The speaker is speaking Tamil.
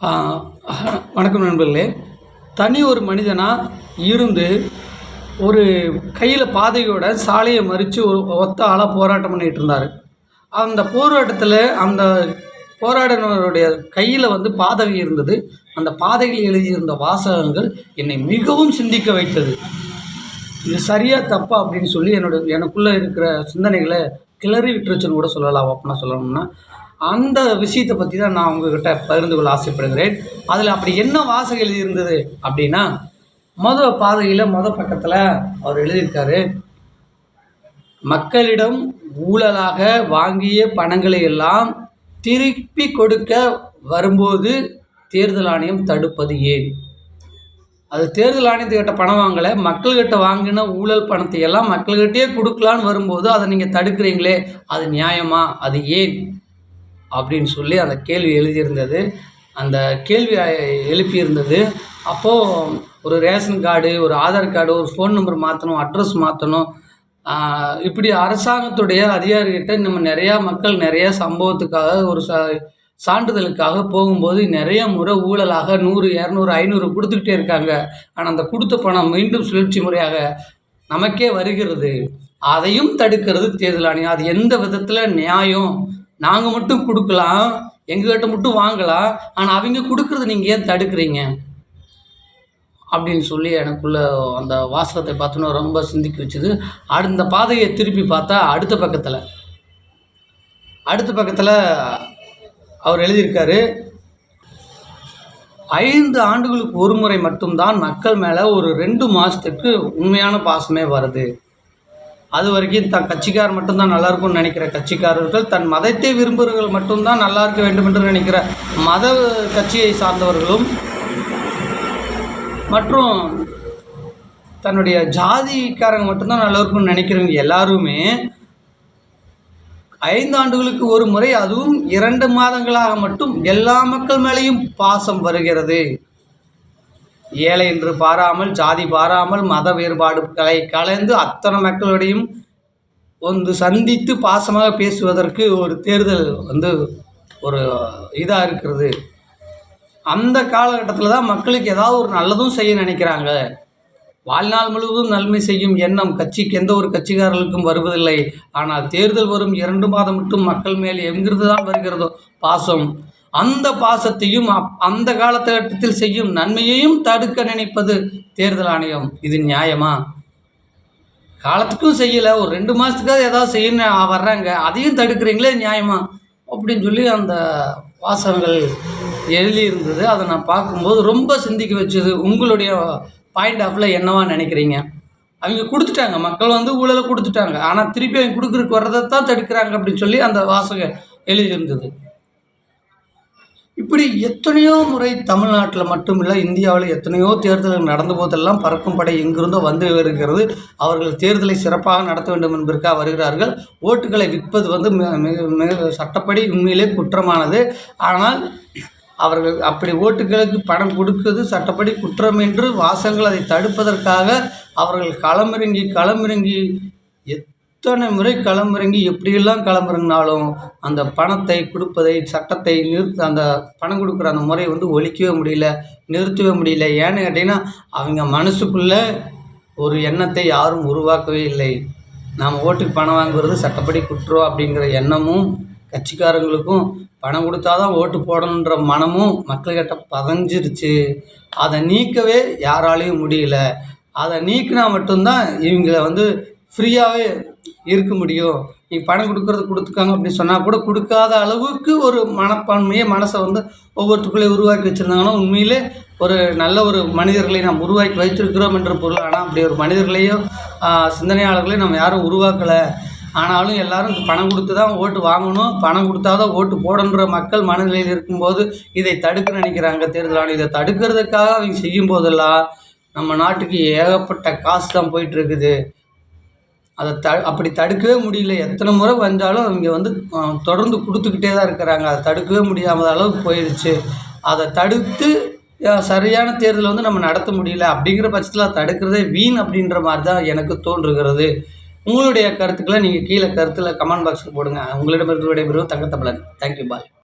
ஆ, வணக்கம் நண்பர்களே. தனி ஒரு மனிதனாக இருந்து ஒரு கையில் பாதையோட சாலையை மறித்து ஒரு ஒத்த ஆளாக போராட்டம் பண்ணிகிட்டு இருந்தார். அந்த போராட்டத்தில் அந்த போராடினருடைய கையில் பாதகை இருந்தது. அந்த பாதையில் எழுதியிருந்த வாசகங்கள் என்னை மிகவும் சிந்திக்க வைத்தது. இது சரியா தப்பா அப்படின்னு சொல்லி எனக்குள்ளே இருக்கிற சிந்தனைகளை கிளறி விட்டுருச்சுன்னு கூட சொல்லலாம். ஓப்பனாக சொல்லணும்னா அந்த விஷயத்தை பற்றி தான் நான் உங்ககிட்ட பகிர்ந்து கொள்ள ஆசைப்படுகிறேன். அதில் அப்படி என்ன வாசகம் எழுதியிருந்தது அப்படின்னா, பாதையில் பக்கத்தில் அவர் எழுதியிருக்காரு, மக்களிடம் ஊழலாக வாங்கிய பணங்களை எல்லாம் திருப்பி கொடுக்க வரும்போது தேர்தல் ஆணையம் தடுப்பது ஏன்? அது தேர்தல் ஆணையத்துக்கிட்ட பணம் வாங்கலை, மக்கள்கிட்ட வாங்கின ஊழல் பணத்தை எல்லாம் மக்கள்கிட்டயே கொடுக்கலான்னு வரும்போது அதை நீங்கள் தடுக்கிறீங்களே, அது நியாயமா? அது ஏன்? அப்படின்னு சொல்லி அந்த கேள்வி எழுதியிருந்தது. அந்த கேள்வி எழுப்பியிருந்தது. அப்போது ஒரு ரேஷன் கார்டு, ஒரு ஆதார் கார்டு, ஒரு ஃபோன் நம்பர் மாற்றணும், அட்ரஸ் மாற்றணும், இப்படி அரசாங்கத்துடைய அதிகாரிகிட்ட நம்ம நிறையா மக்கள் நிறையா சம்பவத்துக்காக ஒரு சான்றிதழுக்காக போகும்போது நிறைய முறை ஊழலாக 100, 200, 500 கொடுத்துக்கிட்டே இருக்காங்க. ஆனால் அந்த கொடுத்த பணம் மீண்டும் சுழற்சி முறையாக நமக்கே வருகிறது. அதையும் தடுக்கிறது தேர்தல் ஆணையம். அது எந்த விதத்தில் நியாயம்? நாங்கள் மட்டும் கொடுக்கலாம், எங்ககிட்ட மட்டும் வாங்கலாம், ஆனால் அவங்க கொடுக்குறது நீங்கள் ஏன் தடுக்கிறீங்க? அப்படின்னு சொல்லி எனக்குள்ள அந்த வாசகத்தை பார்த்தோன்னா ரொம்ப சிந்திக்க வச்சுது. இந்த பாதையை திருப்பி பார்த்தா அடுத்த பக்கத்தில் அவர் எழுதியிருக்காரு, 5 ஆண்டுகளுக்கு ஒரு முறை மட்டும்தான் மக்கள் மேலே ஒரு 2 மாதத்துக்கு உண்மையான பாசமே வருது. அது வரைக்கும் கட்சிக்கார் மட்டும்தான் நல்லா இருக்கும்னு நினைக்கிற கட்சிக்காரர்கள், தன் மதத்தை விரும்புகிறவர்கள் மட்டும்தான் நல்லா இருக்க வேண்டும் என்று நினைக்கிற மத கட்சியை சார்ந்தவர்களும் மற்றும் தன்னுடைய ஜாதிக்காரங்க மட்டும்தான் நல்லா இருக்கும்னு நினைக்கிறவங்க எல்லாருமே 5 ஆண்டுகளுக்கு ஒரு முறை, அதுவும் 2 மாதங்களாக மட்டும் எல்லா மக்கள் மேலேயும் பாசம் வருகிறது. ஏழை என்று பாராமல், ஜாதி பாராமல், மத வேறுபாடுகளை கலந்து அத்தனை மக்களுடையும் சந்தித்து பாசமாக பேசுவதற்கு ஒரு தேர்தல் ஒரு இதாக இருக்கிறது. அந்த காலகட்டத்தில் தான் மக்களுக்கு ஏதாவது ஒரு நல்லதும் செய்ய நினைக்கிறாங்க. வாழ்நாள் முழுவதும் நன்மை செய்யும் எண்ணம் கட்சிக்கு எந்த ஒரு கட்சிக்காரர்களுக்கும் வருவதில்லை. ஆனால் தேர்தல் வரும் 2 மாதம் மட்டும் மக்கள் மேல் எங்கிருந்து தான் வருகிறதோ பாசம், அந்த பாசத்தையும் அந்த காலகட்டத்தில் செய்யும் நன்மையையும் தடுக்க நினைப்பது தேர்தல் ஆணையம். இது நியாயமா? காலத்துக்கும் செய்யலை, ஒரு 2 மாதத்துக்காவது ஏதாவது செய்யணும் வர்றாங்க, அதையும் தடுக்கிறீங்களே, நியாயமா? அப்படின்னு சொல்லி அந்த வாசகங்கள் எழுதியிருந்தது. அதை நான் பார்க்கும்போது ரொம்ப சிந்திக்க வச்சது. உங்களுடைய பாயிண்ட் ஆஃப்ல என்னவா நினைக்கிறீங்க? அவங்க கொடுத்துட்டாங்க, மக்கள் ஊழலை கொடுத்துட்டாங்க, ஆனால் திருப்பி அவங்க கொடுக்குறதுக்கு வர்றதை தான் தடுக்கிறாங்க அப்படின்னு சொல்லி அந்த வாசகம் எழுதியிருந்தது. இப்படி எத்தனையோ முறை தமிழ்நாட்டில் மட்டும் இல்லை, இந்தியாவில் எத்தனையோ தேர்தல்கள் நடந்த போதெல்லாம் பறக்கும் படை எங்கிருந்தோ வந்து வருகிறது. அவர்கள் தேர்தலை சிறப்பாக நடத்த வேண்டும் என்பதற்காக வருகிறார்கள். ஓட்டுகளை விற்பது மிக சட்டப்படி உண்மையிலே குற்றமானது. ஆனால் அவர்கள் அப்படி ஓட்டுகளுக்கு பணம் கொடுக்கிறது சட்டப்படி குற்றம் என்று வாசகங்கள் அதை தடுப்பதற்காக அவர்கள் களமிறங்கி எத்தனை முறை களமிறங்கி எப்படியெல்லாம் களமிறங்கினாலும் அந்த பணத்தை கொடுப்பதை, சட்டத்தை அந்த பணம் கொடுக்குற அந்த முறையை ஒழிக்கவே முடியல, நிறுத்தவே முடியல. ஏன்னு கேட்டிங்கன்னா, அவங்க மனசுக்குள்ளே ஒரு எண்ணத்தை யாரும் உருவாக்கவே இல்லை. நாம் ஓட்டுக்கு பணம் வாங்குறது சட்டப்படி குற்றம் அப்படிங்கிற எண்ணமும், கட்சிக்காரங்களுக்கும் பணம் கொடுத்தா தான் ஓட்டு போடணுன்ற மனமும் மக்கள்கிட்ட பதிஞ்சிருச்சு. அதை நீக்கவே யாராலையும் முடியல. அதை நீக்கினா மட்டும்தான் இவங்களை ஃப்ரீயாகவே இருக்க முடியும். நீ பணம் கொடுத்துக்காங்க அப்படின்னு சொன்னால் கூட கொடுக்காத அளவுக்கு ஒரு மனப்பான்மையை மனசை ஒவ்வொருத்துக்குள்ளே உருவாக்கி வச்சுருந்தாங்கன்னா உண்மையிலே ஒரு நல்ல ஒரு மனிதர்களை நாம் உருவாக்கி வைத்திருக்கிறோம் என்ற பொருள். ஆனால் அப்படி ஒரு மனிதர்களையோ சிந்தனையாளர்களையும் நம்ம யாரும் உருவாக்கலை. ஆனாலும் எல்லாரும் பணம் கொடுத்து தான் ஓட்டு வாங்கணும், பணம் கொடுத்தா தான் ஓட்டு போடணுன்ற மக்கள் மனநிலையில் இருக்கும்போது இதை தடுக்க நினைக்கிறாங்க தேர்தல் ஆணையம். இதை தடுக்கிறதுக்காக அவங்க செய்யும் போதெல்லாம் நம்ம நாட்டுக்கு ஏகப்பட்ட காசு தான் போயிட்டுருக்குது. அதை அப்படி தடுக்கவே முடியல. எத்தனை முறை வந்தாலும் அவங்க தொடர்ந்து கொடுத்துக்கிட்டே தான் இருக்கிறாங்க. அதை தடுக்கவே முடியாத அளவுக்கு போயிடுச்சு. அதை தடுத்து சரியான தேர்தலை நம்ம நடத்த முடியல. அப்படிங்கிற பட்சத்தில் தடுக்கிறதே வீண் அப்படின்ற மாதிரி தான் எனக்கு தோன்றுகிறது. உங்களுடைய கருத்துக்களை நீங்கள் கீழே கமெண்ட் பாக்ஸில் போடுங்க. உங்களிடமிருந்து விடைபெறுவது தங்கத்தமிழன். தேங்க்யூ, பாய்.